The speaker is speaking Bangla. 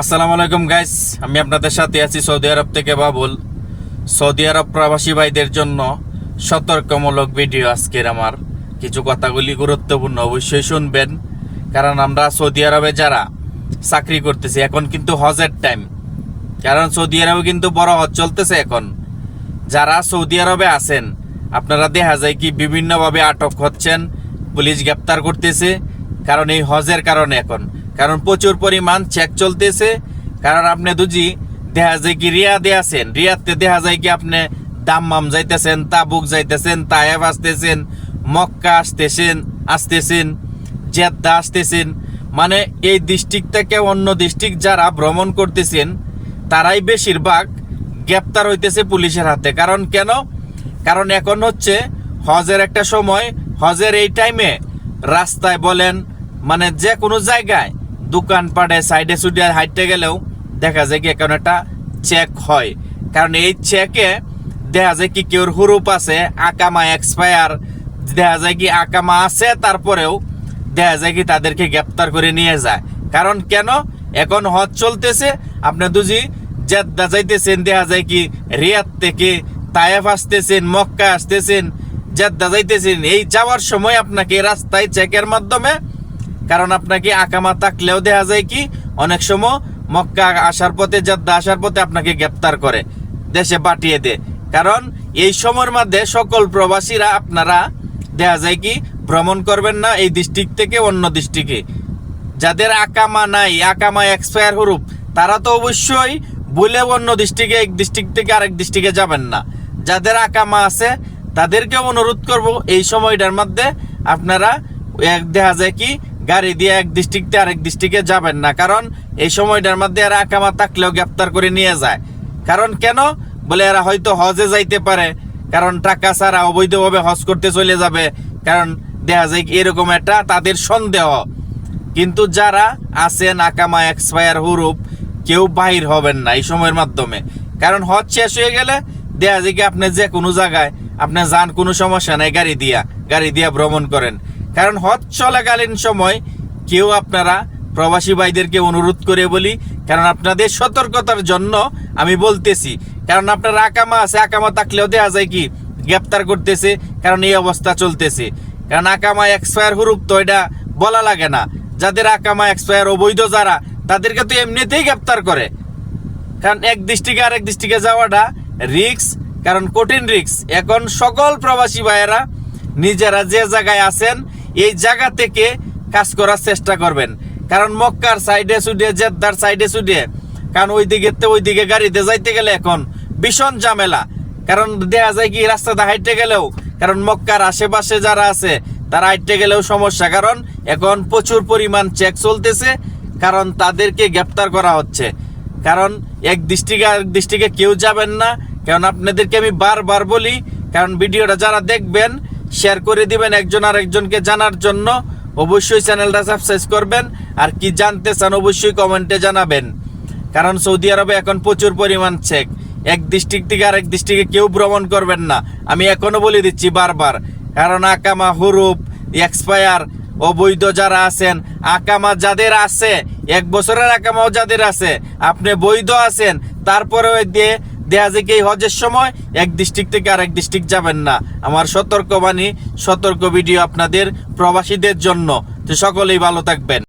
আসসালামু আলাইকুম গাইস, আমি আপনাদের সাথে আছি সৌদি আরব থেকে বাবুল। সৌদি আরব প্রবাসী ভাইদের জন্য সতর্কমূলক ভিডিও। আজকের আমার কিছু কথাগুলি গুরুত্বপূর্ণ, অবশ্যই শুনবেন। কারণ আমরা সৌদি আরবে যারা চাকরি করতেছি, এখন কিন্তু হজের টাইম। কারণ সৌদি আরবে কিন্তু বড় হজ চলতেছে এখন। যারা সৌদি আরবে আছেন আপনারা দেখা যায় কি বিভিন্নভাবে আটক হচ্ছেন, পুলিশ গ্রেপ্তার করতেছে। কারণ এই হজের কারণে এখন, কারণ প্রচুর পরিমাণ চেক চলতেছে। কারণ আপনি দুজি দেখা যায় কি রিয়াদে আছেন, রিয়াদতে দেখা যায় কি আপনি দাম্মাম যাইতেছেন, তাবুক যাইতেছেন, তায়েফ আসতেছেন, মক্কা আসতেছেন, জেদ্দা আসতেছেন। মানে এই ডিস্ট্রিক্ট থেকে অন্য ডিস্ট্রিক্ট যারা ভ্রমণ করতেছেন তারাই বেশিরভাগ গ্রেপ্তার হইতেছে পুলিশের হাতে। কারণ কেন? কারণ এখন হচ্ছে হজের একটা সময়। হজের এই টাইমে রাস্তায় বলেন, মানে যে কোনো জায়গায় দোকানপাটে সাইডে সুইডে হাঁটতে গেলেও দেখা যায় কি এখন একটা চেক হয়। কারণ এই চেকে দেখা যায় কি কেউর হুরুপ আছে, আকামা এক্সপায়ার, দেখা যায় কি আকামা আছে, তারপরেও দেখা যায় কি তাদেরকে গ্রেপ্তার করে নিয়ে যায়। কারণ কেন? এখন হজ চলতেছে, আপনি দুজি জেদ্দা যাইতেছেন, দেখা যায় কি রিয়াদ থেকে তায়েফ আসতেছেন, মক্কা আসতেছেন, জেদ্দা যাইতেছেন। এই যাওয়ার সময় আপনাকে রাস্তায় চেকের মাধ্যমে, কারণ আপনাকে আকামা থাকলেও দেখা যায় কি অনেক সময় মক্কা আসার পথে, জেদ্দা আসার পথে আপনাকে গ্রেপ্তার করে দেশে পাঠিয়ে দেয়। কারণ এই সময়ের মধ্যে সকল প্রবাসীরা আপনারা দেখা যায় কি ভ্রমণ করবেন না এই ডিস্ট্রিক্ট থেকে অন্য ডিস্ট্রিক্টে। যাদের আকামা নাই, আকামা এক্সপায়ার হরুপ, তারা তো অবশ্যই বলে অন্য ডিস্ট্রিক্টে, এক ডিস্ট্রিক্ট থেকে আরেক ডিস্ট্রিক্টে যাবেন না। যাদের আকামা আছে তাদেরকে অনুরোধ করব এই সময়টার মধ্যে আপনারা দেখা যায় কি গাড়ি দিয়ে এক ডিস্ট্রিক্টে আরেক ডিস্ট্রিক্টে যাবেন না। কারণ এই সময়টার মধ্যে এরা আকামা থাকলেও গ্রেপ্তার করে নিয়ে যায়। কারণ কেন? বলে এরা হয়তো হজে যাইতে পারে, কারণ টাকা ছাড়া অবৈধভাবে হজ করতে চলে যাবে। কারণ দেখা যায় এরকম একটা তাদের সন্দেহ। কিন্তু যারা আছেন আকামা এক্সপায়ার হুরুপ, কেউ বাহির হবেন না এই সময়ের মাধ্যমে। কারণ হজ শেষ হয়ে গেলে দেখা যায় কি আপনি যে কোনো জায়গায় আপনি যান, কোনো সমস্যা নাই, গাড়ি দিয়া ভ্রমণ করেন। কারণ হজ চলাকালীন সময় কেউ আপনারা প্রবাসী ভাইদেরকে অনুরোধ করে বলি, কারণ আপনাদের সতর্কতার জন্য আমি বলতেছি। কারণ আপনার আকামা আছে, আকামা থাকলেও দেখা যায় কি গ্রেপ্তার করতেছে। কারণ এই অবস্থা চলতেছে। কারণ আকামা এক্সপায়ার হুরুপ তো এটা বলা লাগে না। যাদের আকামা এক্সপায়ার অবৈধ যারা, তাদেরকে তো এমনিতেই গ্রেপ্তার করে। কারণ এক ডিস্ট্রিক্টে আরেক ডিস্ট্রিক্টে যাওয়াটা রিক্স, কারণ কঠিন রিক্স। এখন সকল প্রবাসী ভাইয়েরা নিজেরা যে জায়গায় আছেন এই জায়গা থেকে কাজ করার চেষ্টা করবেন। কারণ মক্কার সাইডে সুডে, জেদ্দার সাইডে সুডে, কারণ ওইদিকে গাড়িতে যাইতে গেলে এখন ভীষণ ঝামেলা। কারণ দেখা যায় কি রাস্তাতে হাঁটতে গেলেও, কারণ মক্কার আশেপাশে যারা আছে তারা হাঁটতে গেলেও সমস্যা। কারণ এখন প্রচুর পরিমাণ চেক চলতেছে, কারণ তাদেরকে গ্রেপ্তার করা হচ্ছে। কারণ এক ডিস্ট্রিক্টে আরেক ডিস্ট্রিক্টে কেউ যাবেন না। কারণ আপনাদেরকে আমি বারবার বলি, কারণ ভিডিওটা যারা দেখবেন শেয়ার করে দিবেন একজন আরেকজনকে জানার জন্য। অবশ্যই চ্যানেলটা সাবস্ক্রাইব করবেন, আর কি জানতে চান অবশ্যই কমেন্টে জানাবেন। কারণ সৌদি আরবে এখন প্রচুর পরিমাণ চেক, এক ডিস্ট্রিক্ট থেকে আরেক ডিস্ট্রিক্টে কেউ ভ্রমণ করবেন না, আমি এখনো বলে দিচ্ছি বারবার। কারণ আকামা হুরুপ এক্সপায়ার অবৈধ যারা আছেন, আকামা যাদের আছে, 1 বছরের আকামাও যাদের আছে, আপনি বৈধ আছেন, তারপরেও দিয়ে দেখা যায় কি হজের সময় এক ডিস্ট্রিক্ট থেকে আরেক ডিস্ট্রিক্ট যাবেন না। আমার সতর্ক ভিডিও আপনাদের প্রবাসীদের জন্য। তো সকলেই ভালো থাকবেন।